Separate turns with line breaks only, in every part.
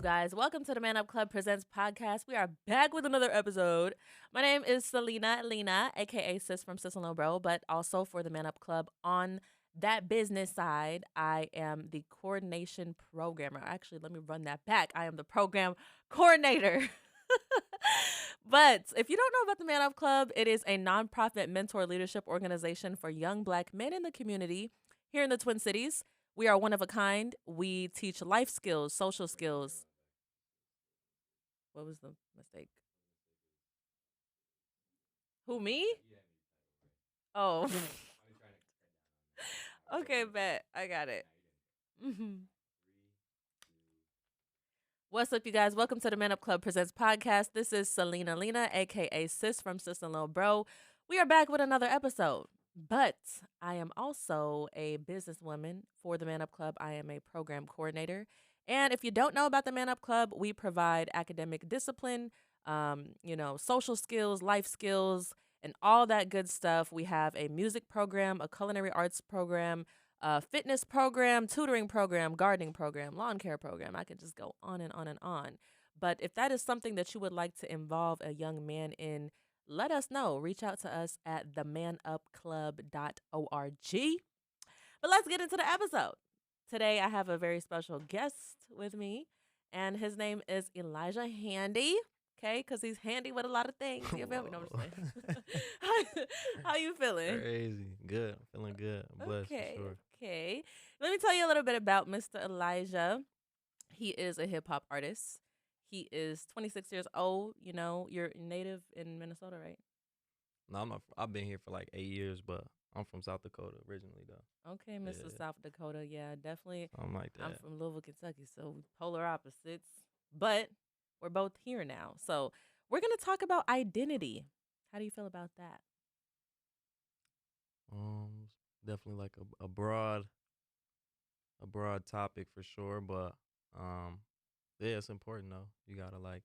guys? Welcome to the Man Up Club Presents podcast. We are back with another episode. My name is Celena, Lena, aka Sis from Sis and Lil Bro, but also for the Man Up Club on that business side, I am the coordination programmer. Actually, let me run that back. I am the program coordinator. But if you don't know about the Man Up Club, it is a nonprofit mentor leadership organization for young Black men in the community here in the Twin Cities. We are one of a kind. We teach life skills, social skills. What was the mistake? Who, me? Oh. Okay, bet. I got it. What's up, you guys? Welcome to the Man Up Club Presents podcast. This is Celena Lena, aka Sis from Sis and Lil Bro. We are back with another episode. But I am also a businesswoman for the Man Up Club. I am a program coordinator. And if you don't know about the Man Up Club, we provide academic discipline, social skills, life skills, and all that good stuff. We have a music program, a culinary arts program, a fitness program, tutoring program, gardening program, lawn care program. I could just go on and on and on. But if that is something that you would like to involve a young man in, let us know. Reach out to us at themanupclub.org. But let's get into the episode. Today, I have a very special guest with me, and his name is Elijah Handy. Okay, because he's handy with a lot of things. You feel me? No, I'm just saying. How you feeling?
Crazy. Good. I'm feeling good. I'm blessed for sure.
Okay. Let me tell you a little bit about Mr. Elijah. He is a hip hop artist. He is 26 years old. You know, you're native in Minnesota, right?
No, I'm not. I've been here for like 8 years, but I'm from South Dakota originally, though.
Okay, Mr.
Yeah.
South Dakota. Yeah, definitely.
Something like that.
I'm from Louisville, Kentucky, so polar opposites. But we're both here now. So we're going to talk about identity. How do you feel about that?
Definitely like a broad topic for sure, but yeah, it's important though. You gotta like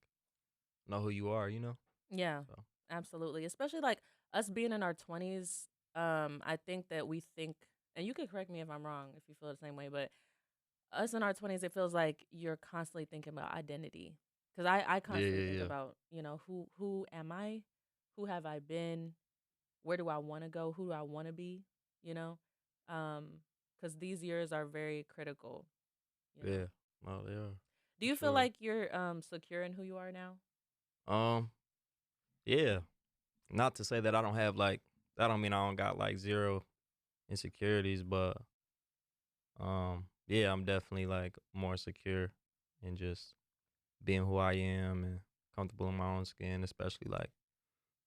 know who you are, you know.
Yeah,
So.
absolutely. Especially like us being in our 20s. I think that we think, and you can correct me if I'm wrong if you feel the same way, but us in our 20s, it feels like you're constantly thinking about identity. Because I constantly think
Yeah.
about, who am I? Who have I been? Where do I want to go? Who do I want to be? You know? Because these years are very critical.
Yeah. No, they are.
Do you feel
Sure.
like you're secure in who you are now?
Yeah. Not to say that I don't have like that don't mean I don't got like zero insecurities, but yeah, I'm definitely like more secure in just being who I am and comfortable in my own skin, especially like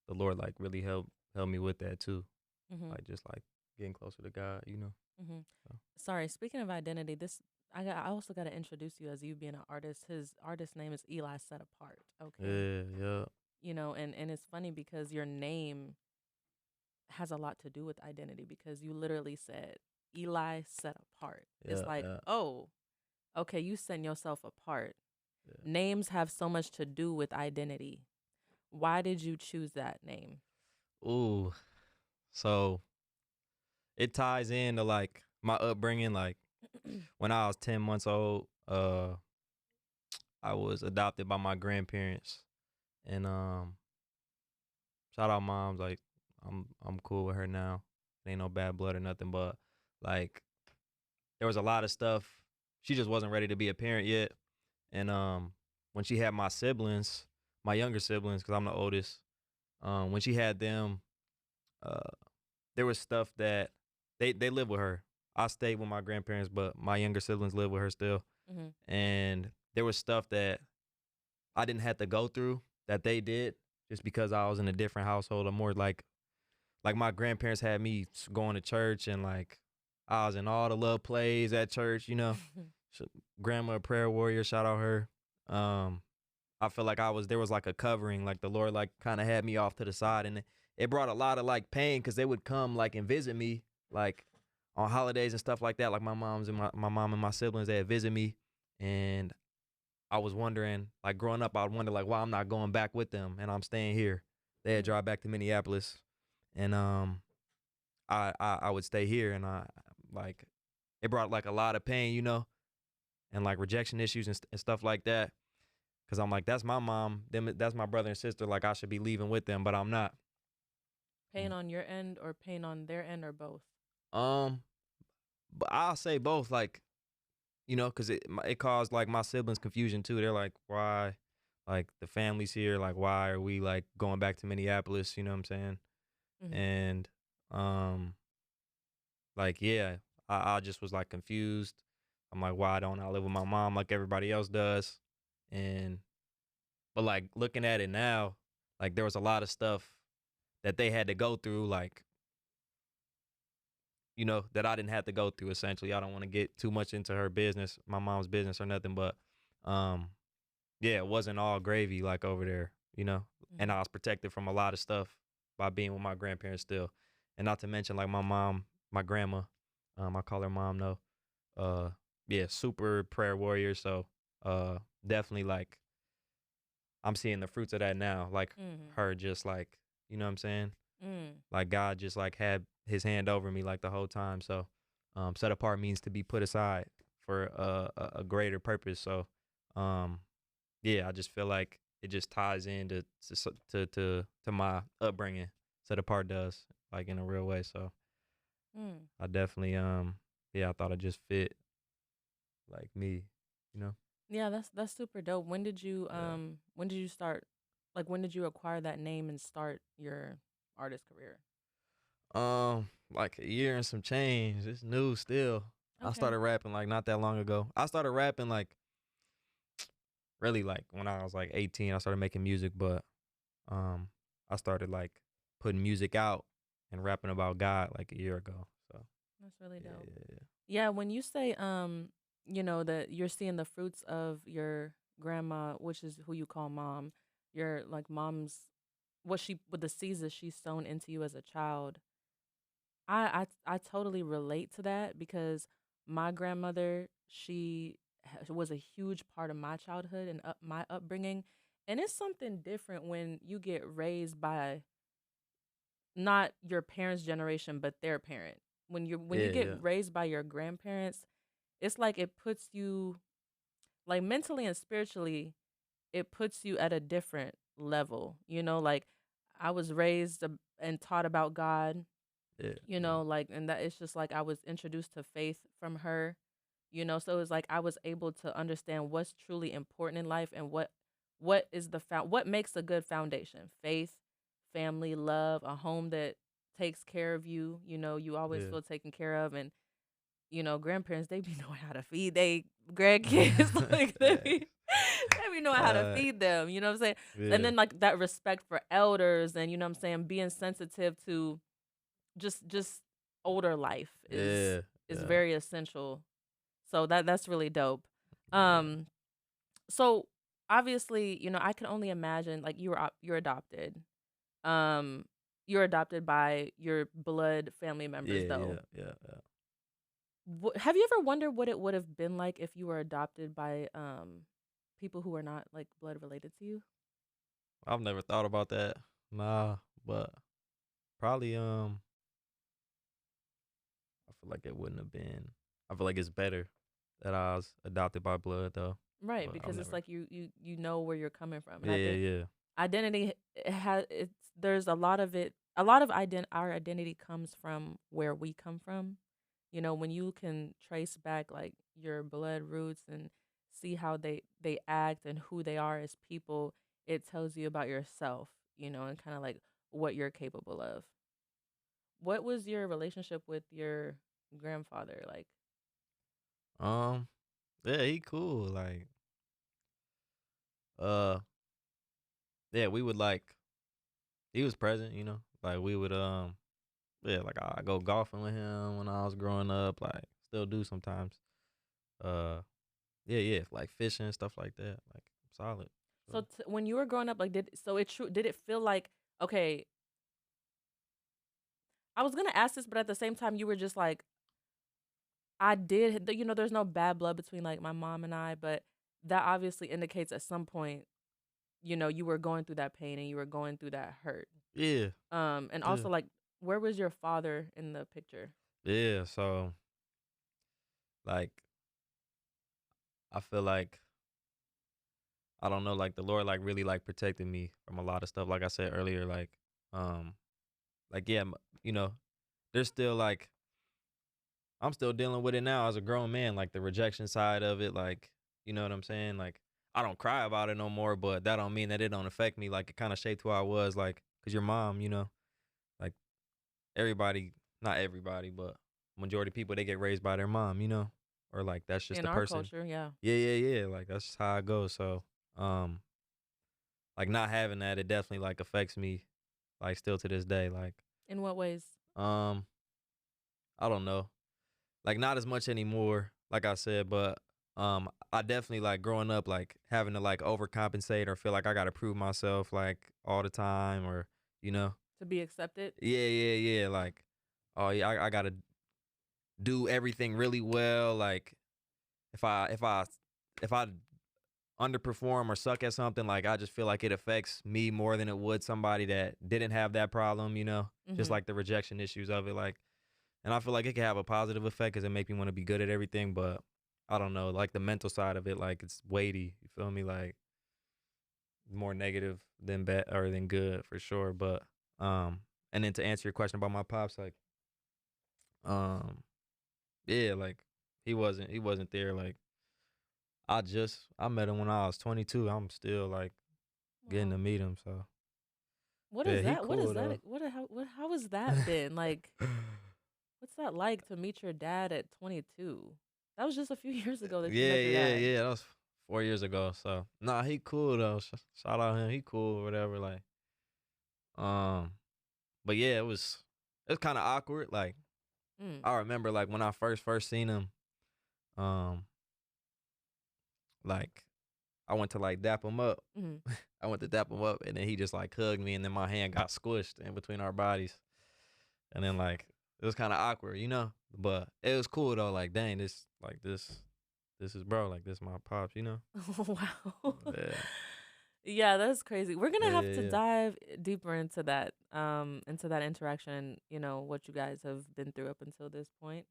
the Lord like really helped me with that too.
Mm-hmm.
Like just like getting closer to God, you know.
Mm-hmm.
So.
Sorry, speaking of identity, I also got to introduce you as you being an artist. His artist name is Eli Set Apart. Okay.
Yeah.
And it's funny because your name has a lot to do with identity because you literally said Eli Set Apart. It's like,
Yeah.
oh, okay, you set yourself apart.
Yeah.
Names have so much to do with identity. Why did you choose that name?
Ooh. So it ties into like my upbringing. Like when I was 10 months old, I was adopted by my grandparents, and shout out moms. Like I'm cool with her now. Ain't no bad blood or nothing, but like there was a lot of stuff. She just wasn't ready to be a parent yet, and when she had my siblings, my younger siblings, because I'm the oldest, when she had them, there was stuff that they live with her. I stayed with my grandparents, but my younger siblings live with her still.
Mm-hmm.
And there was stuff that I didn't have to go through that they did just because I was in a different household. I'm more like my grandparents had me going to church, and like I was in all the love plays at church, you know. Grandma a prayer warrior, shout out her. I feel like there was like a covering, like the Lord like kind of had me off to the side, and it brought a lot of like pain because they would come like and visit me like on holidays and stuff like that. Like my mom and my siblings, they had visit me, and I was wondering, like growing up, I would wonder like why I'm not going back with them and I'm staying here. They had drive back to Minneapolis, and I would stay here, and I like it brought like a lot of pain, you know, and like rejection issues and stuff like that. Cause I'm like, that's my mom, them, that's my brother and sister. Like I should be leaving with them, but I'm not.
Pain on your end or pain on their end or both?
Um, but I'll say both. Like, cause it caused like my siblings confusion too. They're like, why? Like the family's here. Like, why are we like going back to Minneapolis? You know what I'm saying?
Mm-hmm.
And um, like yeah, I just was like confused. I'm like, why don't I live with my mom like everybody else does? And but like looking at it now, like there was a lot of stuff that they had to go through, like that I didn't have to go through. Essentially, I don't want to get too much into her business, my mom's business or nothing, but um, yeah, it wasn't all gravy like over there, and
Mm-hmm.
I was protected from a lot of stuff by being with my grandparents still, and not to mention like my mom, my grandma, I call her mom though, uh, yeah, super prayer warrior, so definitely like I'm seeing the fruits of that now, like
Mm-hmm.
her just like, you know what I'm saying?
Mm.
Like God just like had his hand over me like the whole time. So set apart means to be put aside for a greater purpose. So um yeah, I just feel like it just ties into to my upbringing. Set apart does like in a real way. So
Mm.
I definitely yeah, I thought it just fit like me, you know?
Yeah, that's super dope.
Yeah.
When did you start, like when did you acquire that name and start your artist career?
Like a year and some change. It's new still. I
Okay.
started rapping like not that long ago. I started rapping like really like when I was like 18. I started making music, but um I started like putting music out and rapping about God like a year ago. So
That's really
yeah,
dope.
yeah,
Yeah, when you say that you're seeing the fruits of your grandma, which is who you call mom, your like mom's what the seeds that she's sown into you as a child. I totally relate to that because my grandmother, was a huge part of my childhood and my upbringing, and it's something different when you get raised by not your parents' generation but their parent. When you
yeah,
get
yeah,
raised by your grandparents, it's like it puts you, like, mentally and spiritually, it puts you at a different level. Like I was raised and taught about God,
yeah, yeah,
like, and that it's just like I was introduced to faith from her, so it was like I was able to understand what's truly important in life and what is what makes a good foundation: faith, family, love, a home that takes care of you. You always
yeah.
feel taken care of. And grandparents, they be knowing how to feed they grandkids. Like
Facts.
they be knowing how to feed them, you know what I'm saying? And
Yeah,
then like that respect for elders, and you know what I'm saying, being sensitive to just older life
yeah,
is
yeah,
very essential. So that's really dope.
yeah,
Um so obviously, I can only imagine, like, you're adopted. Um you're adopted by your blood family members
yeah,
though.
yeah, yeah, yeah.
Have you ever wondered what it would have been like if you were adopted by people who are not like blood related to you?
I've never thought about that. Nah, but probably I feel like it wouldn't have been. I feel like it's better that I was adopted by blood though.
Right,
But I've
because it's
never.
like you know where you're coming from. And
Yeah,
I think
yeah,
identity has it's there's a lot of it, a lot of our identity comes from where we come from. When you can trace back like your blood roots and see how they act and who they are as people, it tells you about yourself, and kind of like what you're capable of. What was your relationship with your grandfather like?
yeah. Yeah, he cool. Like, uh, yeah, we would like. He was present, Like we would yeah, like I go golfing with him when I was growing up. Like, still do sometimes. Uh, yeah, yeah, like fishing and stuff like that. Like, solid.
So
So
when you were growing up, like, did it feel like, okay, I was gonna ask this, but at the same time, you were just like, I did, there's no bad blood between like my mom and I, but that obviously indicates at some point, you were going through that pain and you were going through that hurt.
yeah,
And
yeah,
also like, where was your father in the picture?
yeah. So like, I feel like I don't know, like the Lord like really like protected me from a lot of stuff. Like I said earlier, um, yeah, you know, there's still like I'm still dealing with it now as a grown man, like the rejection side of it, like you know what I'm saying. Like I don't cry about it no more, but that don't mean that it don't affect me. Like it kind of shaped who I was, like cause your mom, like everybody, not everybody, but majority of people they get raised by their mom, or like that's just
In
the
our
person.
culture, yeah.
Yeah. Like that's just how it goes. So, um, like not having that, it definitely like affects me, like still to this day. Like,
In what ways?
um, I don't know, like not as much anymore, like I said, but I definitely like growing up, like having to like overcompensate or feel like I got to prove myself like all the time, or you know,
To be accepted?
yeah, like, oh yeah, I gotta do everything really well. Like if I underperform or suck at something, like I just feel like it affects me more than it would somebody that didn't have that problem, just
Mm-hmm.
like the rejection issues of it. Like, and I feel like it can have a positive effect because it make me want to be good at everything. But I don't know, like the mental side of it, like it's weighty. You feel me? Like more negative than bad or than good for sure. But and then to answer your question about my pops, like um, yeah, like he wasn't there. Like I met him when I was 22. I'm still like getting to
Wow.
meet him. So
What
yeah,
is
he
that? What is
cool
that?
though.
How has that been? Like, what's that like to meet your dad at 22? That was just a few years ago that you met your dad.
Yeah. That was 4 years ago. So nah, he cool though. Shout out him. He cool or whatever. Like um, but yeah, it was kind of awkward. Like
Mm.
I remember like when I first seen him, um, like I went to like dap him up.
Mm-hmm.
I went to dap him up, and then he just like hugged me, and then my hand got squished in between our bodies, and then like it was kind of awkward. But it was cool though. Like dang, this is bro. Like this my pops.
Wow.
Yeah,
Yeah, that's crazy. We're gonna have to
yeah.
dive deeper into that interaction, what you guys have been through up until this point.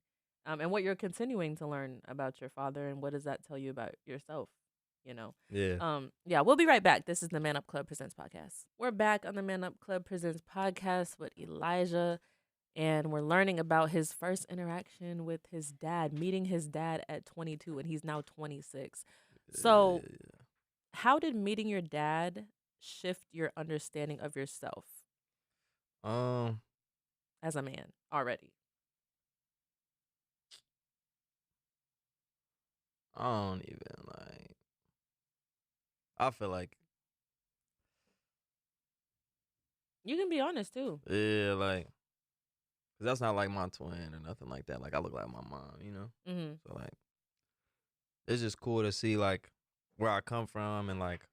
And what you're continuing to learn about your father and what does that tell you about yourself, you know.
Yeah.
Yeah, we'll be right back. This is the Man Up Club Presents podcast. We're back on the Man Up Club Presents podcast with Elijah, and we're learning about his first interaction with his dad, meeting his dad at 22, and he's now 26. So,
Yeah.
how did meeting your dad shift your understanding of yourself
Um,
as a man already?
I don't even like. I feel like
You can be honest too.
yeah, like, 'cause that's not like my twin or nothing like that. Like I look like my mom.
Mhm.
So like, it's just cool to see like where I come from and like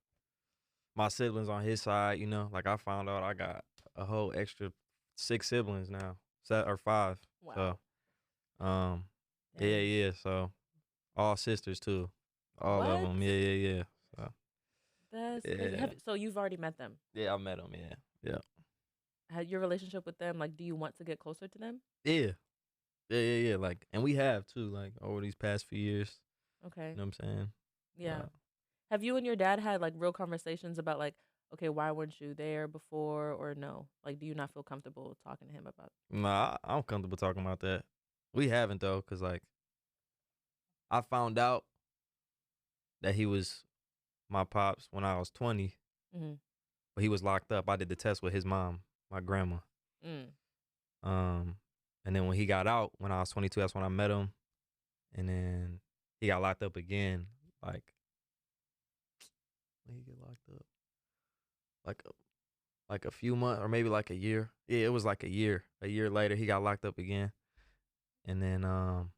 my siblings on his side. Like I found out I got a whole extra 6 siblings now, or 5. So
Wow.
um,
Dang.
yeah. So all sisters too, all of
What?
them. Yeah. So
That's crazy.
yeah,
So you've already met them.
yeah. I met them. Yeah.
Had your relationship with them, like, do you want to get closer to them?
Yeah. Yeah. Like, and we have too, like, over these past few years.
Okay.
You know what I'm saying?
Yeah. Have you and your dad had like real conversations about like, okay, why weren't you there before or no? Like, do you not feel comfortable talking to him about?
Nah, I'm comfortable talking about that. We haven't though, cause like I found out that he was my pops when I was 20,
Mhm.
but he was locked up. I did the test with his mom, my grandma.
Mm.
Um, and then when he got out when I was 22, that's when I met him. And then he got locked up again. Like when he get locked up, like a few months or maybe like a year. Yeah, it was like a year. A year later, he got locked up again, and then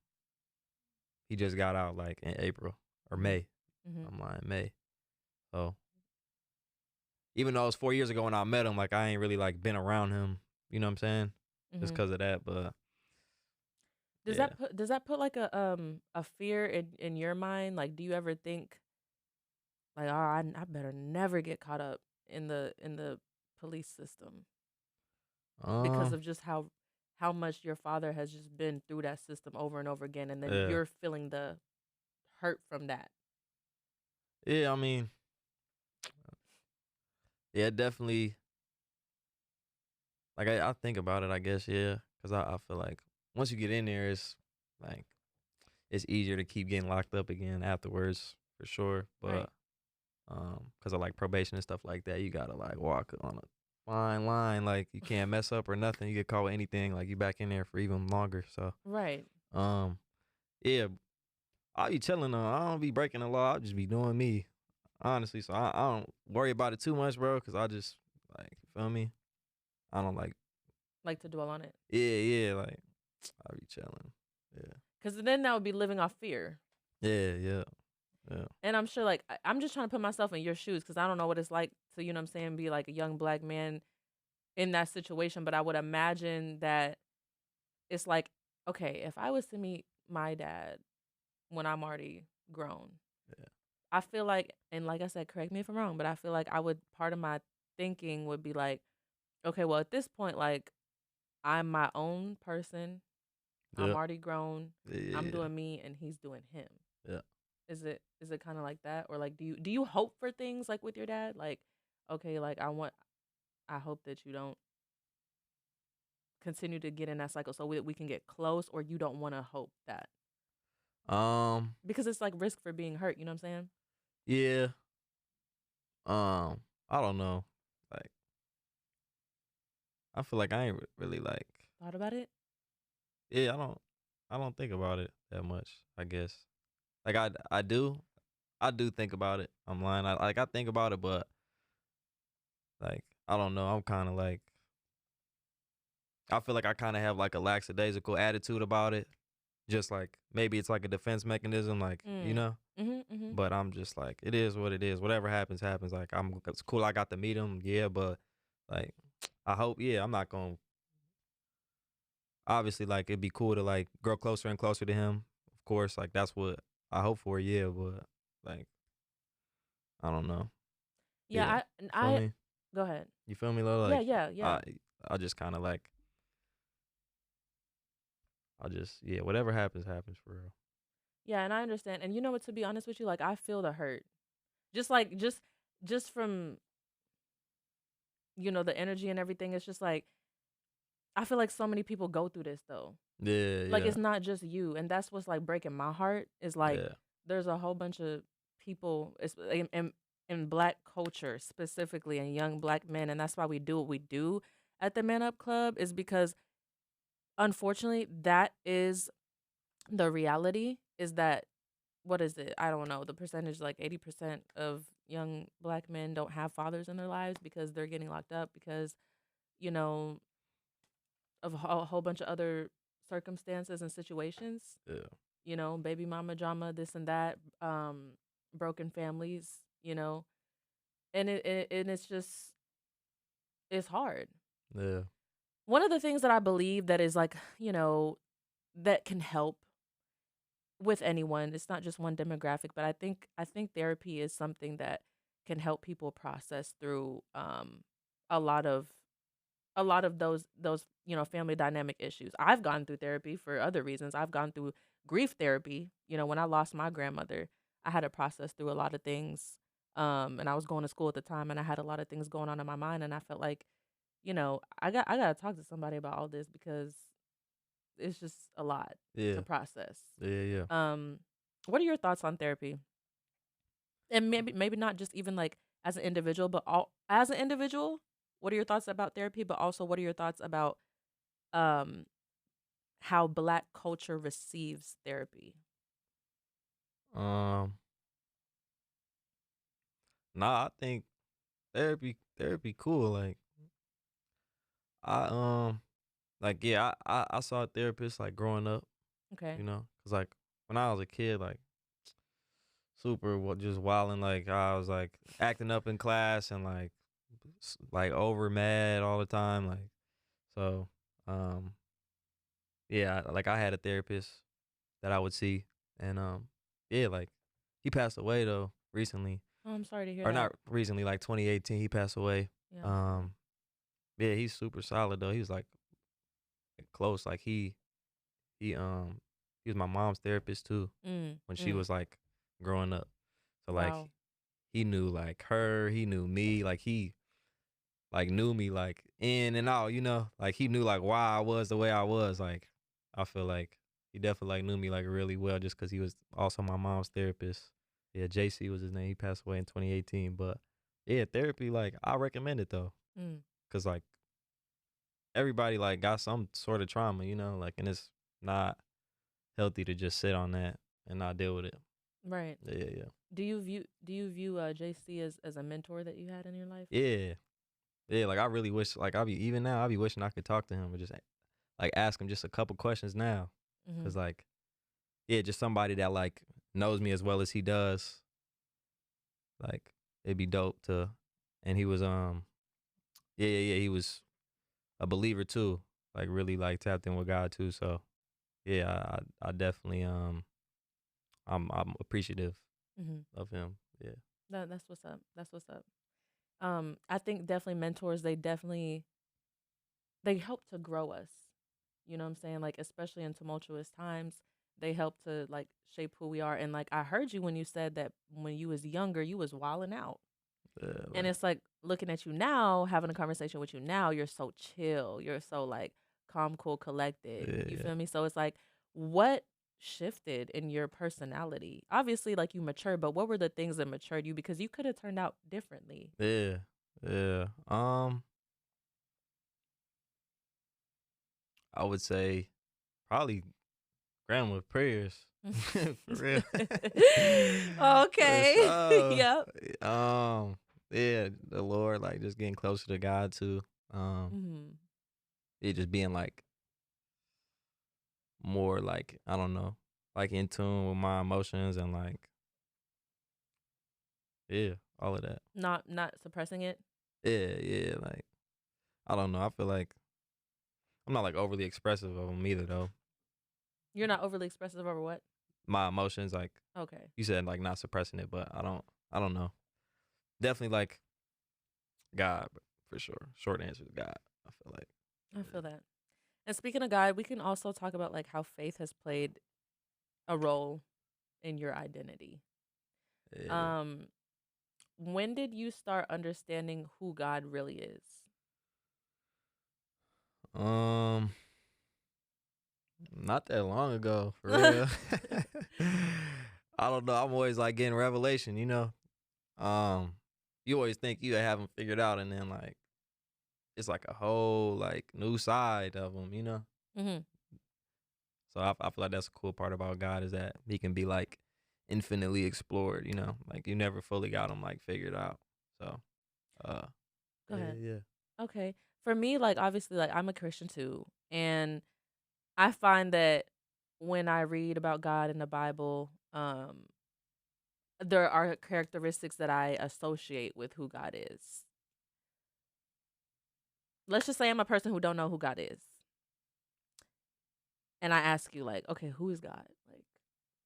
he just got out like in April or
Mhm.
May.
Mhm.
I'm lying, May. So even though it was 4 years ago when I met him, like I ain't really like been around him. You know what I'm saying? Just
Mhm.
because of that. But
Does
yeah,
that put like a fear in your mind? Like, do you ever think like, oh, I better never get caught up in the police system because
um,
of just how much your father has just been through that system over and over again, and then
yeah,
you're feeling the hurt from that.
yeah. I mean, Yeah, definitely. Like I think about it, I guess, yeah, because I feel like once you get in there, it's like it's easier to keep getting locked up again afterwards for sure.
Right.
But because of like probation and stuff like that, you gotta like walk on a fine line. Like you can't mess up or nothing. You get caught with anything, like you back in there for even longer. So
Right.
um, yeah, I'll be chilling though. I don't be breaking the law. I'll just be doing me, honestly. So I don't worry about it too much, bro. Cause I just like, you feel me? I don't like,
Like to dwell on it.
yeah, like I'll be chilling. Yeah,
Because then that would be living off fear.
yeah.
And I'm sure, like, I'm just trying to put myself in your shoes because I don't know what it's like to, you know what I'm saying, be like a young black man in that situation. But I would imagine that it's like, okay, if I was to meet my dad when I'm already grown,
Yeah.
I feel like, and like I said, correct me if I'm wrong, but I feel like part of my thinking would be like, okay, well, at this point, like, I'm my own person. I'm
Yeah.
already grown. I'm
Yeah.
doing me and he's doing him.
Yeah.
Is it kind of like that, or like do you hope for things like with your dad, like, okay, like I hope that you don't continue to get in that cycle so we can get close, or you don't want to hope that
Um.
because it's like risk for being hurt, you know what I'm saying?
Yeah. I don't know. Like, I feel like I ain't really like.
Thought about it.
Yeah. I don't think about it that much. I guess. Like I do. I do think about it. I'm lying. I think about it, but like I don't know. I'm kind of like. I feel like I kind of have like a lackadaisical attitude about it. Just like maybe it's like a defense mechanism, like you
Mm.
know.
Mhm.
But I'm just like, it is what it is. Whatever happens, happens. Like it's cool. I got to meet him, yeah. But like, I hope, yeah. I'm not gonna. Obviously, like it'd be cool to like grow closer and closer to him. Of course, like that's what I hope for, yeah. But like, I don't know,
Yeah,
yeah. Feel
I
me?
go ahead.
You feel me, Lil?
Yeah,
Like,
yeah, yeah.
I, I just kind of like, I just, yeah. Whatever happens, happens for real.
Yeah, and I understand. And you know what, to be honest with you, like I feel the hurt. Just like just from, the energy and everything. It's just like I feel like so many people go through this though.
Yeah,
Like
yeah,
it's not just you, and that's what's like breaking my heart is like
yeah,
there's a whole bunch of people in black culture specifically, and young black men, and that's why we do what we do at the Man Up Club, is because unfortunately that is the reality, is that what is it? I don't know. The percentage, like 80% of young black men don't have fathers in their lives because they're getting locked up because, you know, of a whole bunch of other circumstances and situations,
yeah,
baby mama drama, this and that, broken families, and it's just, it's hard.
yeah,
One of the things that I believe that is like, that can help with anyone. It's not just one demographic, but I think therapy is something that can help people process through a lot of those family dynamic issues. I've gone through therapy for other reasons. I've gone through grief therapy. When I lost my grandmother, I had to process through a lot of things. And I was going to school at the time, and I had a lot of things going on in my mind, and I felt like, I got to talk to somebody about all this because it's just a lot to
yeah,
process.
yeah.
Um, what are your thoughts on therapy? And maybe not just even like as an individual, but all as an individual. What are your thoughts about therapy? But also, what are your thoughts about um how black culture receives therapy?
Um, nah, I think therapy cool. Like I like yeah, I saw a therapist like growing up,
Okay.
cause like when I was a kid, like super just wilding, like I was like acting up in class and like like over mad all the time, like so um yeah, like I had a therapist that I would see, and yeah, like he passed away though recently,
Oh, I'm sorry to hear
or
that.
not recently, like 2018 he passed away.
Yeah, I'm sorry.
Um yeah, he's super solid though. He was like close, like he he was my mom's therapist too
Mm,
when she
mm.
was like growing up. So like
Wow.
he knew like her, he knew me, like like knew me like in and out, you know, like he knew like why I was the way I was. Like I feel like he definitely like knew me like really well just because he was also my mom's therapist. Yeah, JC was his name. He passed away in 2018, but yeah, therapy like I recommend it though,
Mm,
cause like everybody like got some sort of trauma, you know, like and it's not healthy to just sit on that and not deal with it.
right.
Yeah, yeah,
Do you view JC as a mentor that you had in your life?
yeah, yeah. Like I really wish, like I be even now, I be wishing I could talk to him or just like ask him just a couple questions now,
Mm-hmm.
cause like yeah, just somebody that like knows me as well as he does. Like it'd be dope to, and he was yeah, yeah, yeah. He was a believer too, like really like tapped in with God too. So yeah, I definitely I'm appreciative
Mm-hmm.
of him. Yeah.
That's what's up. That's what's up. I think definitely mentors. They help to grow us. You know what I'm saying? Like especially in tumultuous times, they help to like shape who we are. And like I heard you when you said that when you was younger, you was wilding out.
Yeah,
And
like
it's like looking at you now, having a conversation with you now, you're so chill. You're so like calm, cool, collected.
yeah,
You
yeah.
feel me? So it's like, what shifted in your personality? Obviously, like you matured, but what were the things that matured you? Because you could have turned out differently.
Yeah, yeah. I would say probably grandma prayers. For real. For
Okay.
sure.
Yep.
Yeah, the Lord, like just getting closer to God too. Um,
Hmm.
it just being like more like I don't know, like in tune with my emotions and like yeah, all of that.
Not suppressing it.
Yeah, yeah, like I don't know. I feel like I'm not like overly expressive of them either though.
You're not overly expressive over what?
My emotions, like
Okay.
you said, like not suppressing it, but I don't know. Definitely like God, for sure. Short answer is God. I feel like.
I feel that. And speaking of God, we can also talk about like how faith has played a role in your identity.
Yeah.
Um, when did you start understanding who God really is?
Um, not that long ago, for real. I don't know. I'm always like getting revelation, you know. Um, you always think you have them figured out, and then like it's like a whole like new side of them, you know.
Mm-hmm.
So I feel like that's a cool part about God is that He can be like infinitely explored, you know. Like you never fully got him like figured out. So, uh,
Go
yeah,
ahead.
yeah.
Okay. For me, like obviously, like I'm a Christian too, and I find that when I read about God in the Bible, there are characteristics that I associate with who God is. Let's just say I'm a person who don't know who God is, and I ask you, like, okay, who is God? Like,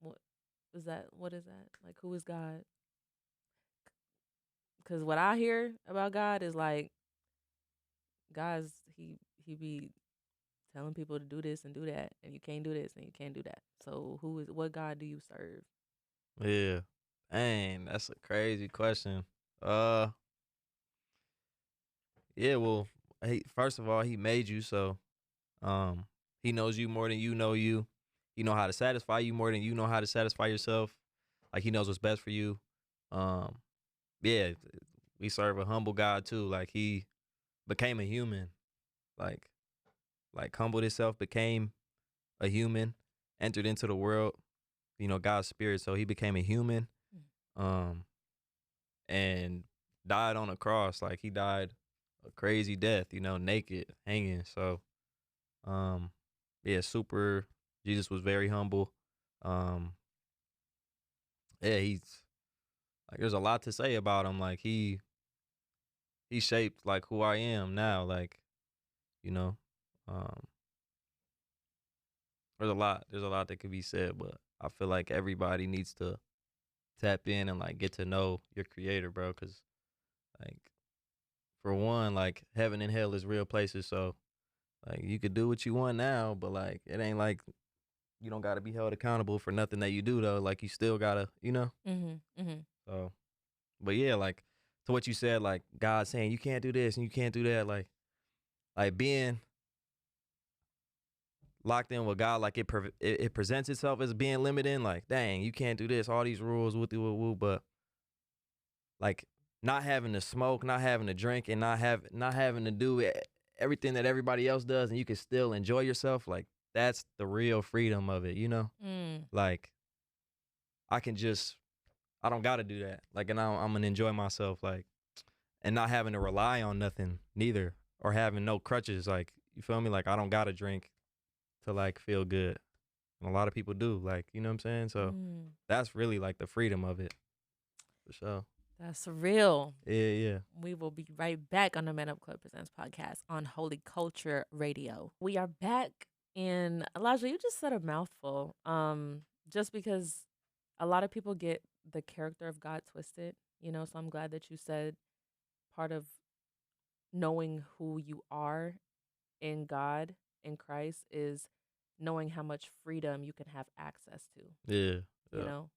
what is that? What is that? Like, who is God? Because what I hear about God is like, God's he be telling people to do this and do that, and you can't do this and you can't do that. So what God do you serve?
Yeah. Dang, that's a crazy question. Uh, yeah, well, first of all, he made you, so he knows you more than you know you. He know how to satisfy you more than you know how to satisfy yourself. Like he knows what's best for you. Um, yeah, we serve a humble God too. Like he became a human. Like humbled himself, became a human, entered into the world, you know, God's spirit. So he became a human. Um, and died on a cross. Like he died a crazy death, you know, naked, hanging. So, um, yeah, super. Jesus was very humble. Um, yeah, he's like, there's a lot to say about him. Like he shaped like who I am now. Like, you know, um, there's a lot that could be said, but I feel like everybody needs to tap in and like get to know your creator, bro. Cause like for one, like heaven and hell is real places. So like you could do what you want now, but like it ain't like you don't gotta be held accountable for nothing that you do though. Like you still gotta, you know.
Mm-hmm. Mm-hmm.
So, but yeah, like to what you said, like God saying you can't do this and you can't do that, like being locked in with God, like it presents itself as being limiting. Like, dang, you can't do this, all these rules, woo, but like not having to smoke, not having to drink, and not having to do everything that everybody else does, and you can still enjoy yourself. Like that's the real freedom of it, you know. Like I can just, I don't got to do that. Like, and I'm gonna enjoy myself, like, and not having to rely on nothing neither, or having no crutches. Like, you feel me? Like I don't gotta drink to like feel good. And a lot of people do, like, you know what I'm saying? So that's really like the freedom of it, for sure.
That's real.
Yeah.
We will be right back on the Man Up Club Presents podcast on Holy Culture Radio. We are back, and Elijah, you just said a mouthful. Just because a lot of people get the character of God twisted, you know, so I'm glad that you said part of knowing who you are in God, in Christ, is knowing how much freedom you can have access to.
Yeah.
You know?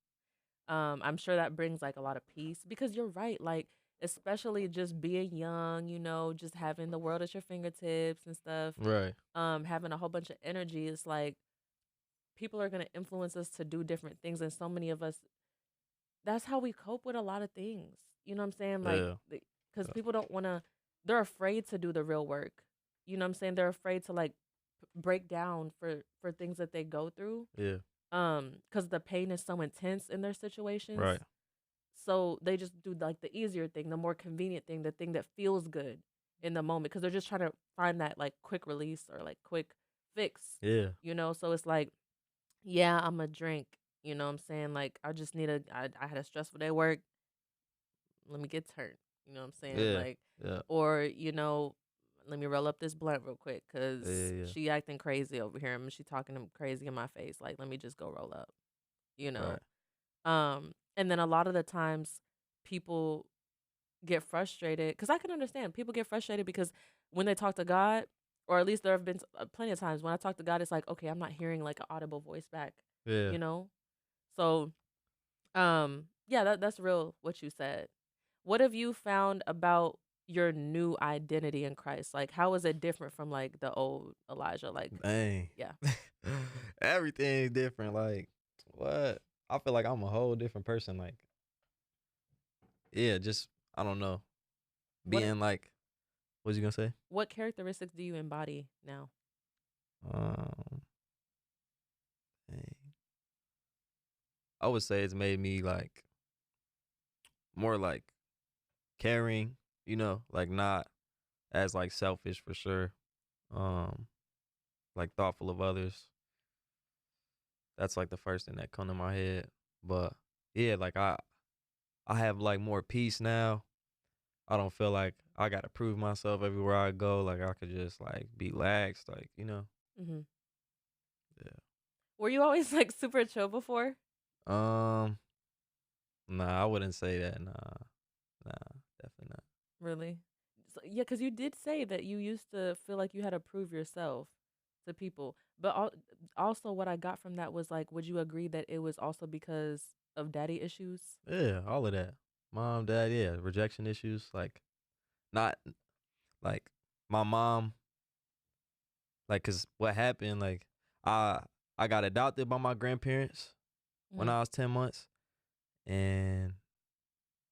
I'm sure that brings like a lot of peace, because you're right. Like, especially just being young, you know, just having the world at your fingertips and stuff.
Right.
Having a whole bunch of energy. It's like people are going to influence us to do different things. And so many of us, that's how we cope with a lot of things. You know what I'm saying? Like, because people don't want to, they're afraid to do the real work. You know what I'm saying? They're afraid to like break down for things that they go through.
Yeah.
Because the pain is so intense in their situations.
Right.
So they just do like the easier thing, the more convenient thing, the thing that feels good in the moment, because they're just trying to find that like quick release or like quick fix.
Yeah.
You know, so it's like, yeah, I'm a drink. You know what I'm saying? Like, I just need I had a stressful day at work. Let me get turned. You know what I'm saying?
Yeah.
Like,
Yeah.
or, you know, let me roll up this blunt real quick, because she acting crazy over here. I mean, she talking crazy in my face. Like, let me just go roll up, you know?
Right.
And then a lot of the times people get frustrated, because I can understand people get frustrated because when they talk to God, or at least there have been plenty of times when I talk to God, it's like, okay, I'm not hearing like an audible voice back, you know? So, yeah, that's real what you said. What have you found about your new identity in Christ? Like, how is it different from like the old Elijah? Like,
dang.
Yeah.
Everything's different. Like, what? I feel like I'm a whole different person. Like, yeah, just, I don't know. Being like, what was you gonna say?
What characteristics do you embody now?
Dang. I would say it's made me like more like caring, you know, like not as like selfish for sure. Like thoughtful of others. That's like the first thing that come to my head. But yeah, like I have like more peace now. I don't feel like I gotta prove myself everywhere I go. Like I could just like be laxed, like, you know.
Mm-hmm.
Yeah.
Were you always like super chill before?
Nah, I wouldn't say that. Nah, definitely not.
Really? So, yeah, because you did say that you used to feel like you had to prove yourself to people. But also, what I got from that was like, would you agree that it was also because of daddy issues?
Yeah, all of that. Mom, dad, yeah, rejection issues. Like, not like my mom. Like, cause what happened? Like, I got adopted by my grandparents when I was 10 months, and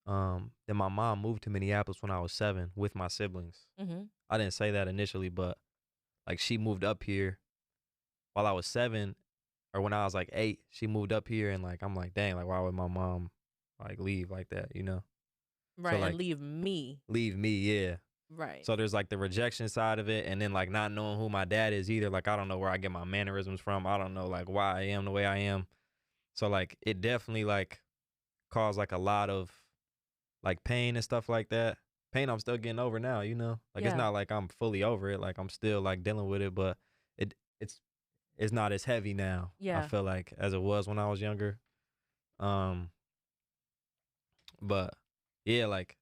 then my mom moved to Minneapolis when I was 7 with my siblings.
Mm-hmm.
I didn't say that initially, but like she moved up here while I was 7, or when I was like 8. She moved up here, and like I'm like, dang, like why would my mom like leave like that, you know?
Right,
So like
and leave me.
leave me, yeah.
Right.
So there's like the rejection side of it, and then like not knowing who my dad is either. Like I don't know where I get my mannerisms from. I don't know like why I am the way I am. So like it definitely like caused like a lot of like pain and stuff like that. Pain I'm still getting over now, you know? Like it's not like I'm fully over it. Like I'm still like dealing with it, but it's not as heavy now.
Yeah.
I feel like as it was when I was younger. But yeah, like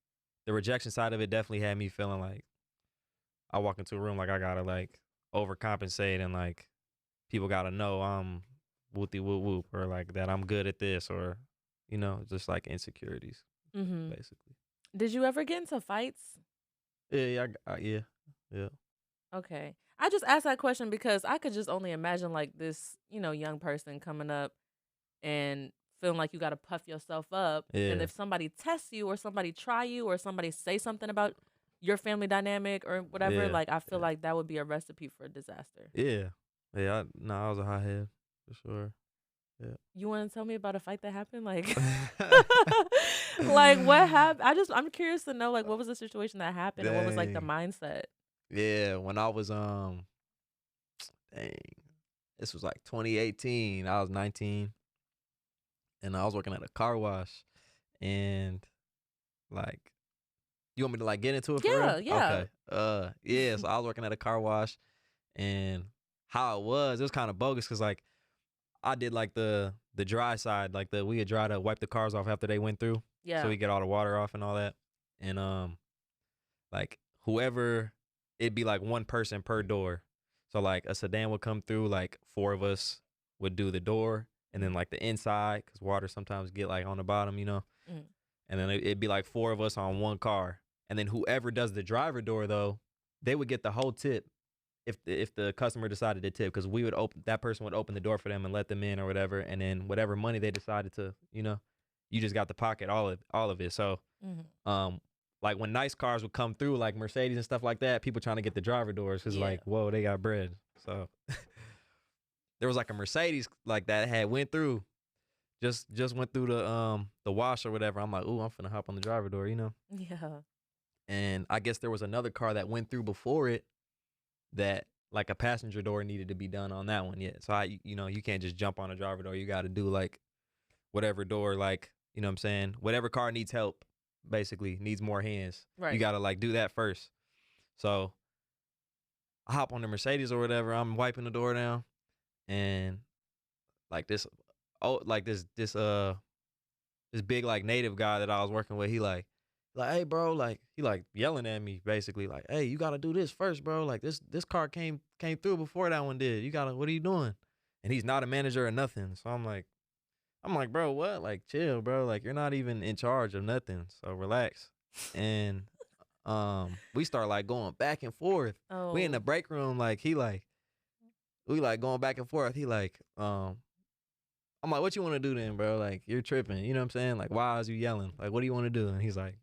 the rejection side of it definitely had me feeling like I walk into a room like I gotta like overcompensate, and like people gotta know I'm whoopty whoop whoop, or like that I'm good at this, or you know, just like insecurities, basically.
Did you ever get into fights?
Yeah.
Okay. I just asked that question because I could just only imagine like this, young person coming up and feeling like you got to puff yourself up. And
Yeah.
if somebody tests you or somebody try you or somebody say something about your family dynamic or whatever,
Yeah.
like I feel like that would be a recipe for disaster.
Yeah. Yeah. I was a hothead for sure. Yeah.
You want to tell me about a fight that happened? Like, like what happened? I'm curious to know, like, what was the situation that happened and what was like the
Dang.
mindset?
Yeah. When I was dang, this was like 2018. I was 19, and I was working at a car wash, and like, you want me to like get into it for real?
Yeah, yeah.
Okay. Yeah. So I was working at a car wash, and how it was kind of bogus because like I did like the dry side, like we had dry to wipe the cars off after they went through, so
Yeah.
we get all the water off and all that, and like whoever, it'd be like one person per door. So like a sedan would come through, like four of us would do the door, and then like the inside, because water sometimes get like on the bottom,
Mm.
and then it'd be like four of us on one car, and then whoever does the driver door though, they would get the whole tip if the customer decided to tip, because we would open, that person would open the door for them and let them in or whatever, and then whatever money they decided to, you just got to pocket all of it. So um like when nice cars would come through, like Mercedes and stuff like that, people trying to get the driver doors because
Yeah.
like, whoa, they got bread. So there was like a Mercedes like that had went through, just went through the wash or whatever. I'm like, ooh, I'm finna hop on the driver door,
Yeah.
and I guess there was another car that went through before it that like a passenger door needed to be done on that one yet. So you can't just jump on a driver door. You got to do like whatever door, like, you know what I'm saying? Whatever car needs help, basically needs more hands.
Right.
You got to like do that first. So I hop on the Mercedes or whatever. I'm wiping the door down, and like this big like native guy that I was working with, he like, hey bro, like he like yelling at me basically like, hey, you gotta do this first, bro. Like this car came through before that one did. What are you doing? And he's not a manager or nothing. So I'm like, bro, what? Like chill, bro. Like you're not even in charge of nothing. So relax. And we start like going back and forth.
Oh.
We in the break room, like we like going back and forth. He like, I'm like, what you want to do then, bro? Like, you're tripping. You know what I'm saying? Like, why is you yelling? Like, what do you want to do? And he's like,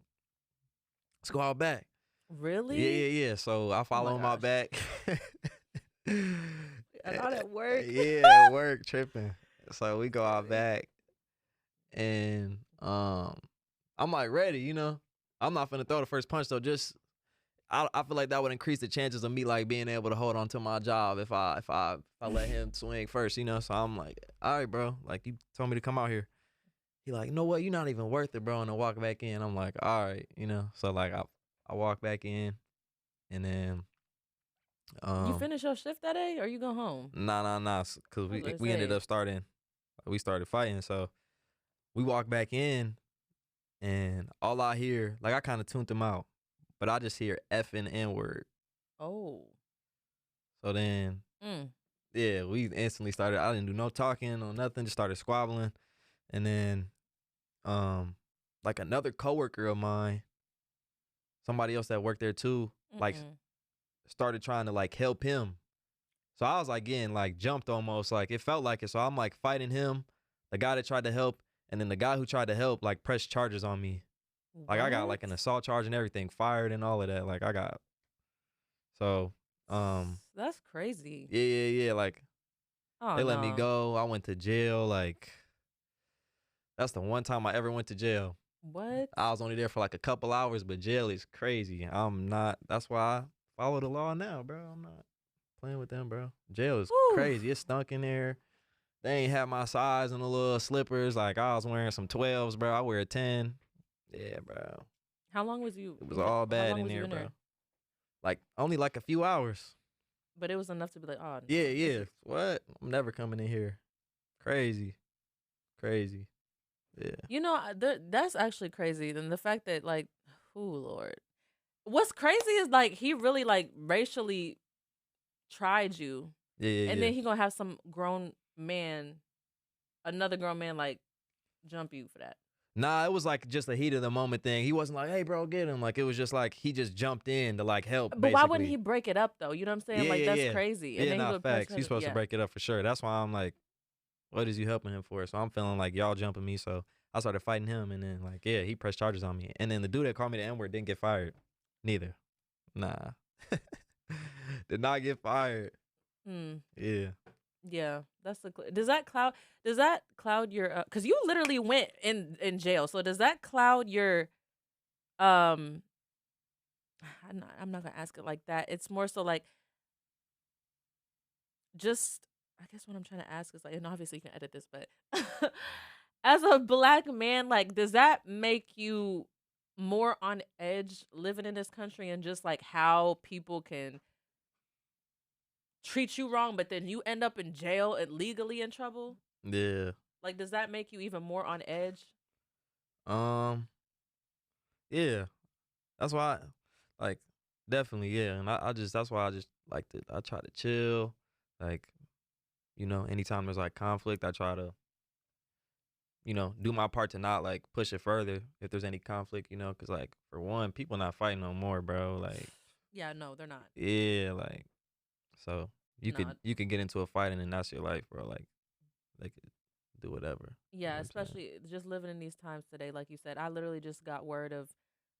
let's go out back.
Really?
Yeah. So I follow him out
gosh.
back.
And all that work.
Yeah, work, tripping. So we go out back, and I'm like ready, I'm not finna throw the first punch though. Just I feel like that would increase the chances of me like being able to hold on to my job if I let him swing first, So I'm like, all right, bro. Like you told me to come out here. He like, you know what? You're not even worth it, bro. And I walk back in. I'm like, all right, So like I walk back in, and then
You finish your shift that day or you go home?
nah, cause we ended up we started fighting. So we walk back in, and all I hear, like I kind of tuned him out, but I just hear F and N word.
Oh.
So then, yeah, we instantly started. I didn't do no talking or nothing. Just started squabbling, and then, like another coworker of mine, somebody else that worked there too, like started trying to like help him. So I was like getting like jumped almost. Like it felt like it. So I'm like fighting him, the guy that tried to help, and then the guy who tried to help like pressed charges on me. Like I got like an assault charge and everything, fired and all of that. Like I got. So,
that's crazy.
Yeah. Like
Oh,
they let me
no.
go. I went to jail. Like that's the one time I ever went to jail.
What?
I was only there for like a couple hours, but jail is crazy. I'm not. That's why I follow the law now, bro. I'm not playing with them, bro. Jail is crazy. It stunk in there. They ain't have my size in the little slippers. Like I was wearing some 12s, bro. I wear a 10. Yeah, bro.
How long was you?
It was all bad in there, bro. Like only like a few hours.
But it was enough to be like, oh. No,
yeah. What? I'm never coming in here. Crazy. Yeah.
That's actually crazy. And the fact that like, oh Lord, what's crazy is like he really like racially tried you.
Yeah.
And then he gonna have some another grown man like jump you for that.
Nah, it was like just a heat of the moment thing. He wasn't like, "Hey, bro, get him." Like it was just like he just jumped in to like help,
But why wouldn't he
basically.
break it up though? You know what I'm saying?
Yeah,
Like
yeah,
that's
yeah,
crazy. And
yeah.
then he
Nah,
would press
facts. He's
him.
supposed to
Yeah.
break it up for sure. That's why I'm like, what is you helping him for? So I'm feeling like y'all jumping me. So I started fighting him, and then like, yeah, he pressed charges on me. And then the dude that called me the N word didn't get fired, neither. Nah, did not get fired.
Hmm.
Yeah,
Yeah. That's the. Does that cloud your? Because you literally went in jail. So does that cloud your? Um. I'm not gonna ask it like that. It's more so like just. I guess what I'm trying to ask is like, and obviously you can edit this, but as a black man, like, does that make you more on edge living in this country and just like how people can treat you wrong, but then you end up in jail and legally in trouble?
yeah.
Like, does that make you even more on edge?
Um, yeah. That's why, like, definitely, yeah. And I just that's why I just like to I try to chill, like, anytime there's like conflict, I try to do my part to not like push it further if there's any conflict, because like for one, people not fighting no more, bro. Like,
Yeah, no, they're not.
yeah, like so you
No,
could you could get into a fight and then that's your life, bro. Like they could do whatever. You
yeah,
know what I'm saying?
especially just living in these times today. Like you said, I literally just got word of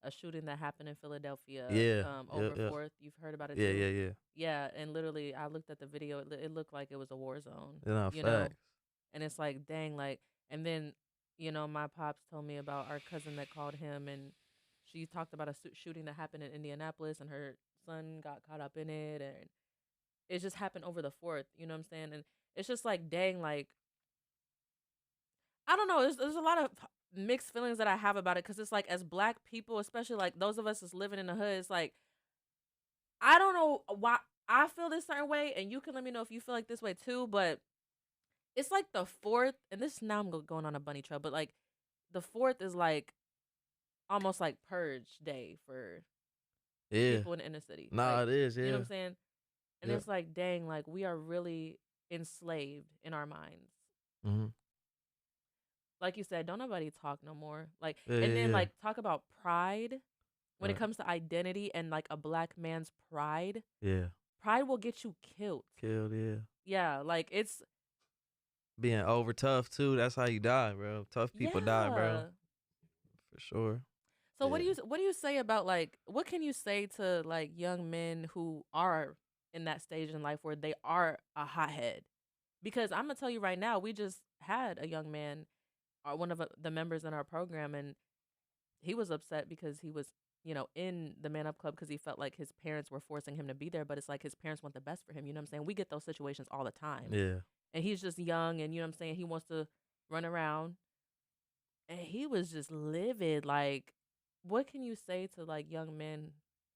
a shooting that happened in Philadelphia,
Yeah, yeah,
over
yeah,
4th. You've heard about it
yeah,
too?
yeah, yeah.
Yeah, and literally, I looked at the video. It looked like it was a war zone,
You know,
you know?
facts.
And it's like, dang, like, and then, my pops told me about our cousin that called him, and she talked about a shooting that happened in Indianapolis, and her son got caught up in it, and it just happened over the 4th, you know what I'm saying? And it's just like, dang, like, I don't know. There's a lot of mixed feelings that I have about it because it's like, as black people, especially like those of us that's living in the hood, it's like, I don't know why I feel this certain way, and you can let me know if you feel like this way too, but it's like the 4th, and this now I'm going on a bunny trail, but like the 4th is like almost like purge day for
Yeah.
people in the inner city.
Nah,
Like,
it is,
you know what
yeah.
I'm saying? And
Yeah.
it's like, dang, like we are really enslaved in our minds.
Mm-hmm.
Like you said, don't nobody talk no more. Like,
Yeah,
and
yeah,
then
yeah.
like talk about pride when it
Right.
comes to identity and like a black man's pride.
Yeah.
Pride will get you killed.
Killed, yeah.
Yeah, like it's
Being over tough too, that's how you die, bro. Tough people die, bro.
yeah.
For sure.
So
Yeah.
what do you say about like what can you say to like young men who are in that stage in life where they are a hothead? Because I'm gonna tell you right now, we just had a young man, one of the members in our program, and he was upset because he was, in the Man Up Club because he felt like his parents were forcing him to be there. But it's like his parents want the best for him. You know what I'm saying? We get those situations all the time,
Yeah.
and he's just young, and you know what I'm saying. He wants to run around, and he was just livid. Like, what can you say to like young men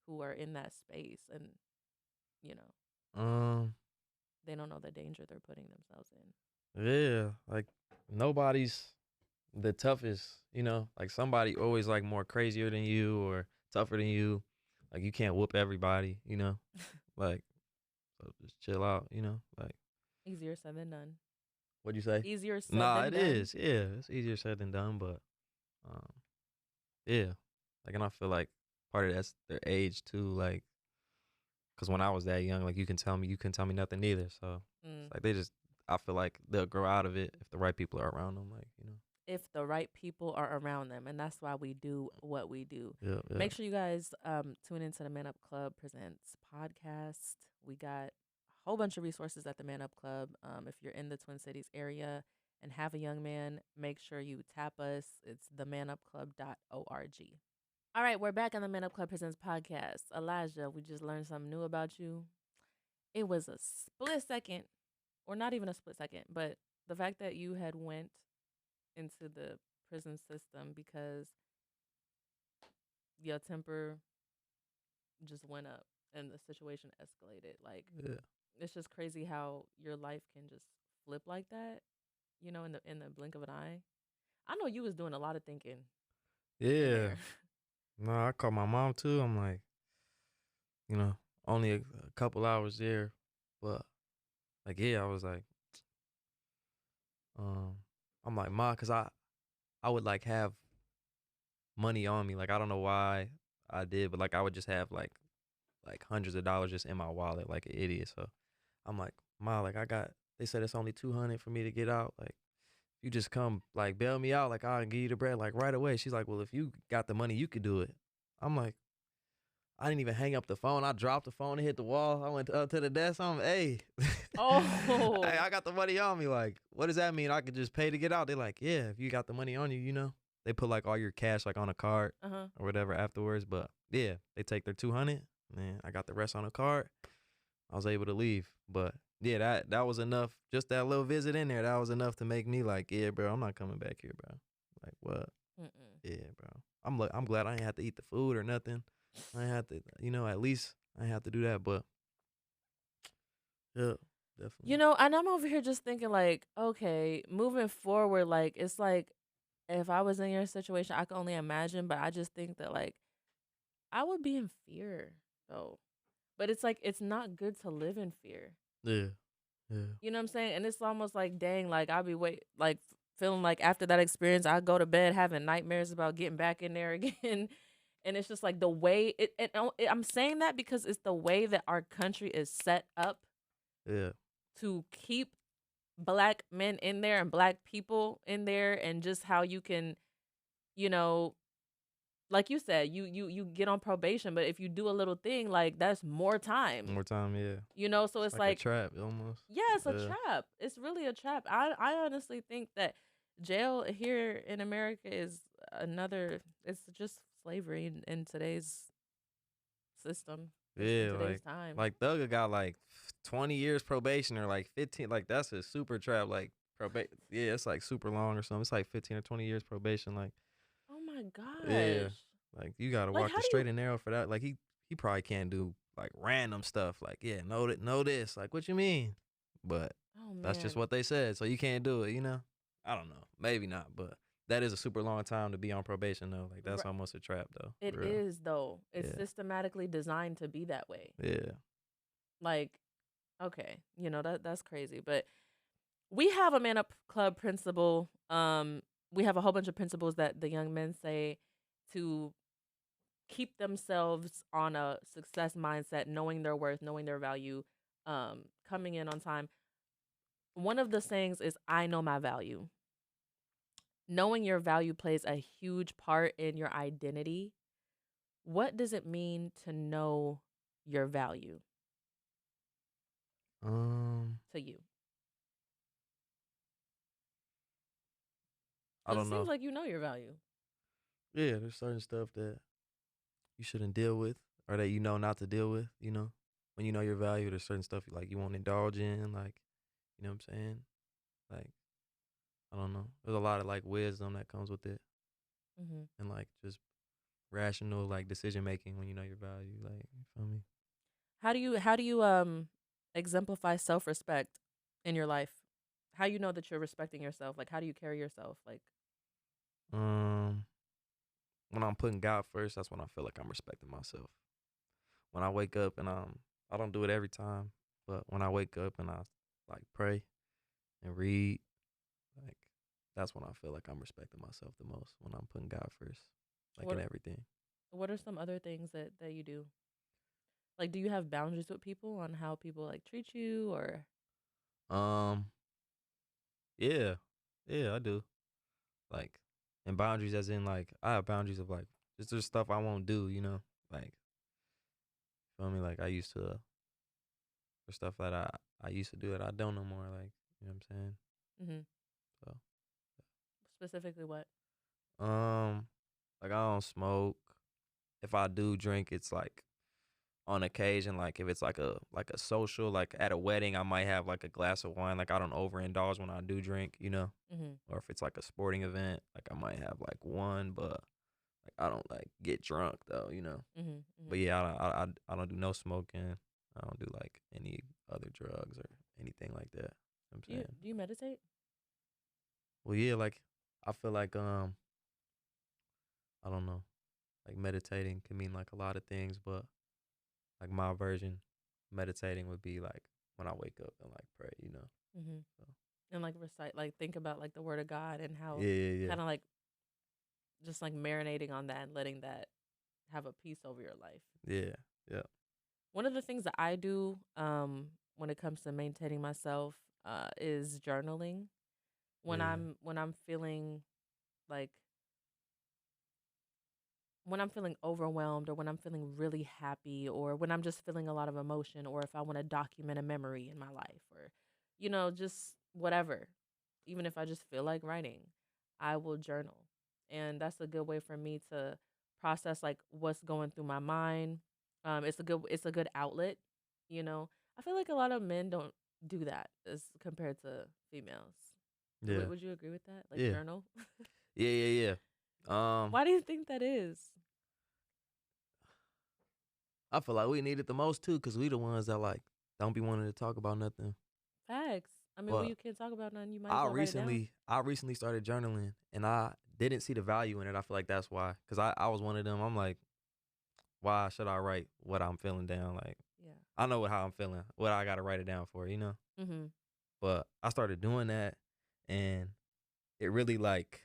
who are in that space, and you know
Um,
they don't know the danger they're putting themselves in?
yeah. Like nobody's the toughest, like somebody always like more crazier than you or tougher than you. Like you can't whoop everybody. Like so just chill out. Like
Easier said than done.
what'd you say?
Easier said
Nah,
than
it
done.
is. Yeah, it's easier said than done, but um, yeah. Like, and I feel like part of that's their age too. Like, cause when I was that young, like you can tell me nothing either. So
Mm.
it's like I feel like they'll grow out of it if the right people are around them. Like.
If the right people are around them, and that's why we do what we do.
Yeah, yeah,
Make sure you guys tune into the Man Up Club Presents podcast. We got a whole bunch of resources at the Man Up Club. If you're in the Twin Cities area and have a young man, make sure you tap us. It's themanupclub.org. All right, we're back on the Man Up Club Presents podcast. Elijah, we just learned something new about you. It was a split second, or not even a split second, but the fact that you had went into the prison system because your temper just went up and the situation escalated. Like,
yeah,
it's just crazy how your life can just flip like that, in the blink of an eye. I know you was doing a lot of thinking in
yeah.
there.
No, I called my mom too. I'm like, you know, only a couple hours there, but like, yeah, I was like, um, I'm like, ma, cause I would like have money on me. Like I don't know why I did, but like I would just have like hundreds of dollars just in my wallet like an idiot. So I'm like, Ma, like I got. They said it's only 200 for me to get out. Like you just come like bail me out. Like I'll give you the bread like right away. She's like, well, if you got the money, you could do it. I'm like, I didn't even hang up the phone. I dropped the phone and hit the wall. I went up to the desk. I'm, hey,
Oh.
hey, I got the money on me. Like, what does that mean? I could just pay to get out. They're like, yeah, if you got the money on you, you know. They put like all your cash like on a card or whatever afterwards. But yeah, they take their 200. Man, I got the rest on a card. I was able to leave. But yeah, that was enough. Just that little visit in there, that was enough to make me like, yeah, bro, I'm not coming back here, bro. Like what? Yeah, bro. I'm glad I ain't have to eat the food or nothing. I ain't have to, you know, at least I ain't have to do that. But yeah, definitely.
You know, and I'm over here just thinking like, okay, moving forward, like it's like if I was in your situation, I could only imagine, but I just think that like I would be in fear though. But it's like it's not good to live in fear.
Yeah, yeah.
You know what I'm saying? And it's almost like dang, like I'll be feeling like after that experience, I go to bed having nightmares about getting back in there again. And it's just like the way I'm saying that because it's the way that our country is set up
Yeah.
to keep black men in there and black people in there, and just how you can, you know, like you said, you get on probation, but if you do a little thing, like that's more time.
More time, yeah.
You know, so it's
like a trap almost.
yeah, it's a trap. It's really a trap. I honestly think that jail here in America is it's just slavery in today's system.
Yeah,
in today's time.
like Thugger got like 20 years probation or like 15. Like that's a super trap. Like probation, yeah, it's like super long or something. It's like 15 or 20 years probation. Like
Oh my gosh.
yeah, like you gotta
Like,
walk
how
the
do
straight
you?
and narrow for that. Like he probably can't do like random stuff. Like yeah, know this. Like what you mean? But
Oh
that's just
man.
what they said. So you can't do it. You know? I don't know. Maybe not. But that is a super long time to be on probation though. Like that's
Ri-
almost a trap though.
It
For real.
is though. It's
Yeah.
systematically designed to be that way.
Yeah.
Like, okay, that's crazy. But we have a man up club principle. We have a whole bunch of principles that the young men say to keep themselves on a success mindset, knowing their worth, knowing their value, coming in on time. One of the sayings is I know my value. Knowing your value plays a huge part in your identity. What does it mean to know your value
Um,
to you?
I
Because it
don't
seems
know.
like you know your value.
Yeah, there's certain stuff that you shouldn't deal with or that you know not to deal with, you know. When you know your value, there's certain stuff you won't indulge in, like, you know what I'm saying? Like, I don't know. There's a lot of like wisdom that comes with it
Mm-hmm.
and like just rational like decision making when you know your value, like, you feel me?
How do you exemplify self-respect in your life? How you know that you're respecting yourself? Like how do you carry yourself? Like
Um, when I'm putting God first, that's when I feel like I'm respecting myself. When I wake up and I don't do it every time, but when I wake up and I like pray and read, like that's when I feel like I'm respecting myself the most, when I'm putting God first, like in
what
everything.
what are some other things that you do? Like do you have boundaries with people on how people like treat you or
Um, yeah, yeah, I do. Like, and boundaries, as in like I have boundaries of like just stuff I won't do, you know, like feel me. Like I used to, for stuff that I used to do that I don't no more. Like you know what I'm saying.
mm-hmm.
So,
Specifically what?
um, like I don't smoke. If I do drink, it's like on occasion, like if it's like a social, like at a wedding, I might have like a glass of wine. Like I don't overindulge when I do drink, you know.
Mm-hmm.
Or if it's like a sporting event, like I might have like one, but like I don't like get drunk though, you know.
Mm-hmm. Mm-hmm.
But yeah, I don't do no smoking. I don't do like any other drugs or anything like that. You know what I'm
Do you
saying?
do you meditate?
Well, yeah, like I feel like I don't know, like meditating can mean like a lot of things, but like my version, meditating would be like when I wake up and like pray, you know.
Mm-hmm.
So
And like recite, like think about like the word of God and how
yeah, yeah, yeah,
kind of like just like marinating on that and letting that have a piece over your life.
Yeah. Yeah.
One of the things that I do when it comes to maintaining myself is journaling.
Yeah.
When I'm feeling like when I'm feeling overwhelmed or when I'm feeling really happy or when I'm just feeling a lot of emotion or if I want to document a memory in my life or just whatever. Even if I just feel like writing, I will journal. And that's a good way for me to process like what's going through my mind. It's a good outlet, you know. I feel like a lot of men don't do that as compared to females.
Yeah.
Would you agree with that? Like
Yeah.
journal?
Yeah. Yeah. Yeah.
Why do you think that is?
I feel like we need it the most too, cause we the ones that like don't be wanting to talk about nothing.
Facts. I mean, when
But
you can't talk about nothing, you might as
I
well write it down.
recently started journaling, and I didn't see the value in it. I feel like that's why, cause I was one of them. I'm like, why should I write what I'm feeling down? Like,
Yeah.
I know how I'm feeling, what I gotta write it down for, you know.
Mhm.
But I started doing that, and it really like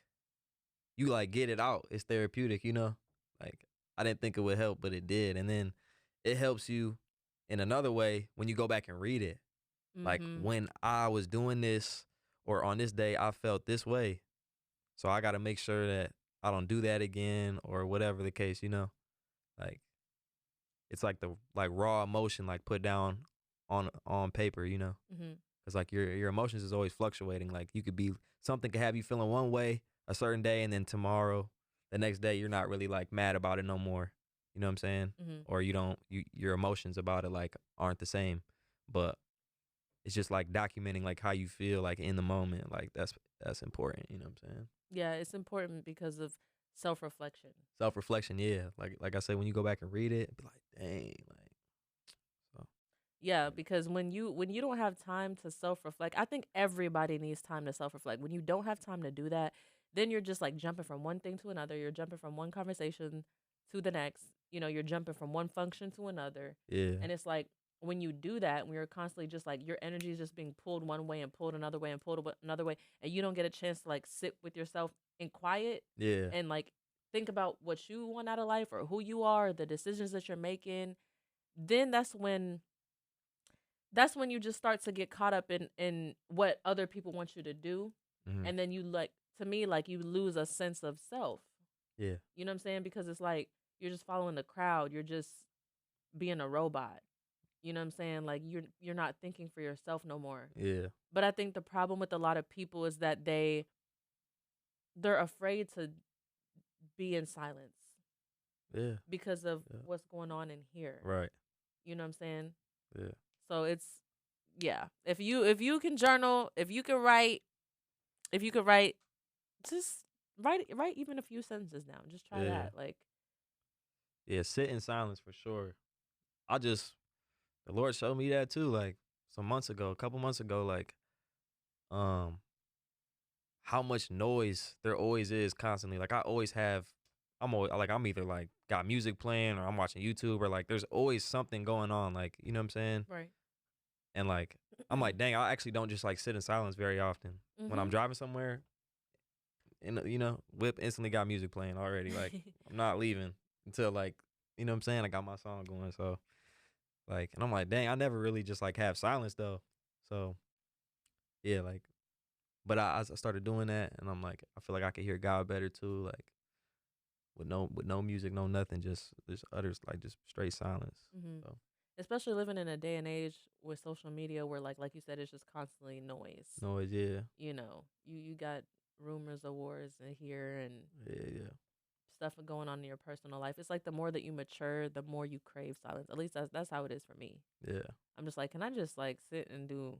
you like get it out. It's therapeutic, you know. Like I didn't think it would help, but it did, and then it helps you in another way when you go back and read it. Like
Mhm.
when I was doing this or on this day, I felt this way. So I got to make sure that I don't do that again or whatever the case, you know? Like it's like the like raw emotion like put down on paper, you know?
Mhm.
Cuz like your emotions is always fluctuating. Like you could be something could have you feeling one way a certain day and then tomorrow, the next day you're not really like mad about it no more. You know what I'm saying?
Mhm.
Or you don't your emotions about it like aren't the same. But it's just like documenting like how you feel like in the moment. Like that's important. You know what I'm saying?
Yeah, it's important because of self-reflection.
Self reflection, yeah. Like I said, when you go back and read it, be like, dang, like so.
Yeah, because when you don't have time to self-reflect, I think everybody needs time to self-reflect. When you don't have time to do that, then you're just like jumping from one thing to another. You're jumping from one conversation to the next. You're jumping from one function to another.
Yeah,
And it's like when you do that, when you're constantly just like your energy is just being pulled one way and pulled another way and another way, and you don't get a chance to like sit with yourself in quiet
yeah,
and like think about what you want out of life or who you are, the decisions that you're making, then that's when you just start to get caught up in what other people want you to do,
hmm,
and then you like to me like you lose a sense of self.
yeah,
You know what I'm saying? Because it's like you're just following the crowd. You're just being a robot. You know what I'm saying? Like you're not thinking for yourself no more.
yeah,
But I think the problem with a lot of people is that they're afraid to be in silence
yeah,
because of
yeah.
what's going on in here.
Right.
You know what I'm saying?
Yeah,
So it's yeah. If you can journal, if you could write, just write even a few sentences down. Just try
yeah,
that. Like
yeah. Sit in silence for sure. I just the Lord showed me that too. Like some months ago, a couple months ago, like um how much noise there always is constantly. Like I always have I'm always like I'm either like got music playing or I'm watching YouTube or like there's always something going on. Like, you know what I'm saying?
right.
And like I'm like, dang, I actually don't just like sit in silence very often. When I'm
Mhm.
driving somewhere and you know, whip instantly got music playing already. Like I'm not leaving until like you know what I'm saying? I got my song going. So like and I'm like, dang, I never really just like have silence though. So yeah, like but I started doing that and I'm like, I feel like I could hear God better too. Like with no music, no nothing, just utters like just straight silence.
Mhm.
So
Especially living in a day and age with social media where like you said it's just constantly noise.
noise, yeah,
You got rumors of wars in here and
yeah, yeah,
stuff going on in your personal life. It's like the more that you mature, the more you crave silence. At least that's how it is for me.
yeah,
I'm just like, can I just like sit and do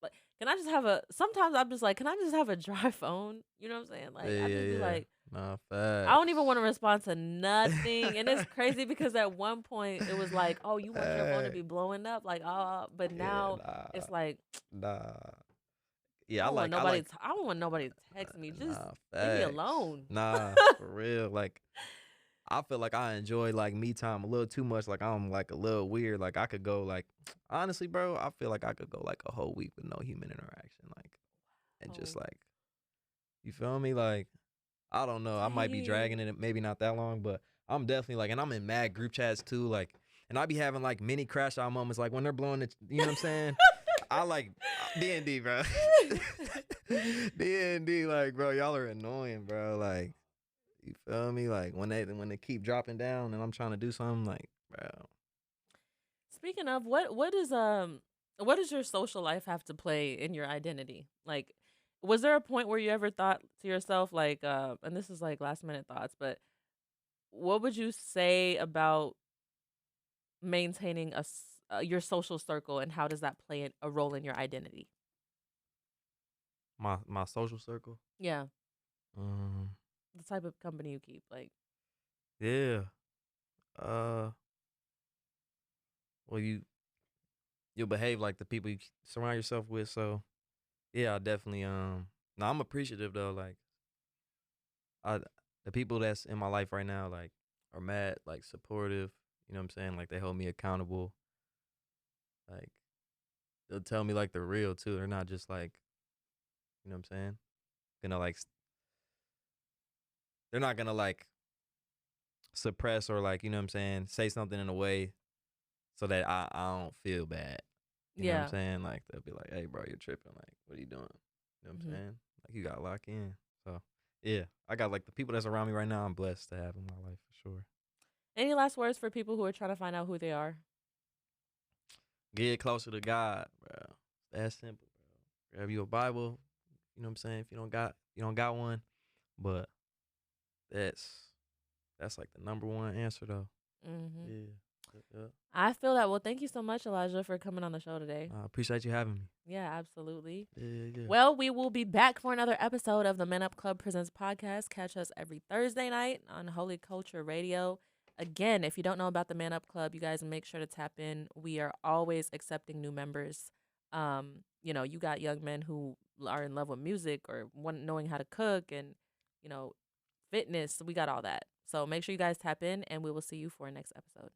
like can I just have a sometimes I'm just like, can I just have a dry phone? You know what I'm saying?
yeah,
Like I
yeah,
just be
yeah.
like
Nah,
I don't
facts.
even want to respond to nothing. And it's crazy because at one point it was like, oh, you want your phone to
Hey,
be blowing up? Like, oh, but
yeah,
now it's like,
nah. Yeah,
I don't want nobody to text me. Just
nah,
leave me
facts.
alone.
Nah, for real. Like I feel like I enjoy like me time a little too much. Like I'm like a little weird. Like I could go like honestly, bro, I feel like I could go like a whole week with no human interaction. Like and just
Oh,
like you feel me? Like I don't know. I might be dragging it, maybe not that long, but I'm definitely like, and I'm in mad group chats too, like, and I be having like mini crash out moments, like when they're blowing the, you know what I'm saying? I like D&D, bro. D&D, like, bro, y'all are annoying, bro. Like, you feel me? Like when they keep dropping down, and I'm trying to do something, like, bro.
Speaking of, what does your social life have to play in your identity? Like, was there a point where you ever thought to yourself, like, and this is like last minute thoughts, but what would you say about maintaining your social circle, and how does that play a role in your identity?
My social circle.
Yeah,
Um,
the type of company you keep, like.
yeah. Uh, well, you'll behave like the people you surround yourself with. So yeah, I definitely no, I'm appreciative though. Like I the people that's in my life right now, like, are mad, like, supportive. You know what I'm saying? Like they hold me accountable. Like they'll tell me like they're real too. They're not just like, you know what I'm saying? Gonna like they're not gonna like suppress or, like, you know what I'm saying, say something in a way so that I don't feel bad. You know what I'm
Yeah.
saying? Like they'll be like, "Hey, bro, you're tripping. Like, what are you doing?" You know what I'm
Hmm.
saying? Like you got locked in. So yeah, I got like the people that's around me right now. I'm blessed to have in my life for sure.
Any last words for people who are trying to find out who they are?
Get closer to God, bro. That's simple, bro. Grab you a Bible. You know what I'm saying? If you don't got one, but that's that's like the number one answer though.
Hmm.
Yeah. Yeah.
I feel that. Well, thank you so much, Elijah, for coming on the show today.
I appreciate you having me.
Yeah, absolutely.
Yeah.
Well, we will be back for another episode of the Men Up Club Presents podcast. Catch us every Thursday night on Holy Culture Radio. Again, if you don't know about the Man Up Club, you guys make sure to tap in. We are always accepting new members. You got young men who are in love with music or knowing how to cook and, you know, fitness. We got all that. So make sure you guys tap in, and we will see you for our next episode.